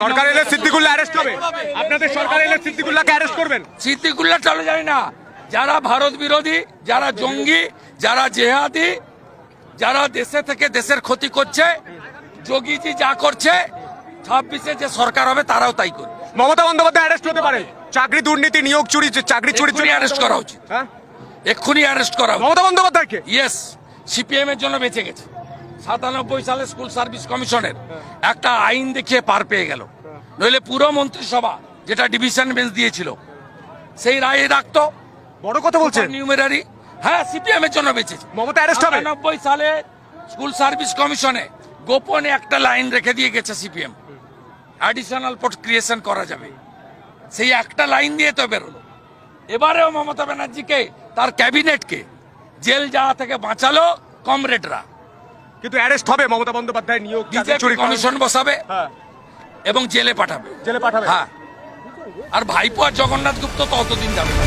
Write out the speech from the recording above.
সরকার এলে সিদ্দিকুল্লাহ অ্যারেস্ট হবে। আপনাদের সরকার এলে সিদ্দিকুল্লাহকে অ্যারেস্ট করবেন? সিদ্দিকুল্লাহ চলে যায় না। যারা ভারত বিরোধী, যারা জঙ্গি, যারা জেহাদি, যারা দেশে থেকে দেশের ক্ষতি করছে, যোগীজি যা করছে, 26-এ যে সরকার হবে তারাও তাই করবে। মমতা বন্দ্যোপাধ্যায় অ্যারেস্ট হতে পারে। চাকরি দুর্নীতি, নিয়োগ চুরি, চাকরি চুরি এক্ষুনি অ্যারেস্ট করা উচিত। হ্যাঁ, এক্ষুনি অ্যারেস্ট করা উচিত। মমতা বন্দ্যোপাধ্যায়কে? ইয়েস, সিপিএম এর জন্য বেঁচে গেছে। 97 সালে স্কুল সার্ভিস কমিশনের একটা আইন দেখিয়ে পার পেয়ে গেল, নইলে পুরো মন্ত্রিসভা যেটা ডিভিশন বেঞ্চ দিয়েছিল সেই রায় রাখতো। বড় কথা বলছেন। নিউমেরারি, হ্যাঁ, সিপিএম এর জন্য বেঁচেছে। মমতা অ্যারেস্ট হবে? 97 সালে স্কুল সার্ভিস কমিশনে গোপনে একটা লাইন রেখে দিয়ে গেছে সিপিএম, অ্যাডিশনাল পোস্ট ক্রিয়েশন করা যাবে। সেই একটা লাইন দিয়ে তো বেরোলো। এবারেও মমতা ব্যানার্জিকে, তার ক্যাবিনেটকে জেল যাওয়া থেকে বাঁচালো কমরেডরা। কিন্তু অ্যারেস্ট হবে মমতা বন্দ্যোপাধ্যায় নিয়োগ বিজেপি কমিশন বসাবে হ্যাঁ, এবং জেলে পাঠাবে। জেলে পাঠাবে। হ্যাঁ, আর ভাইপো আর জগন্নাথ গুপ্ত তো অতদিন যাবে না।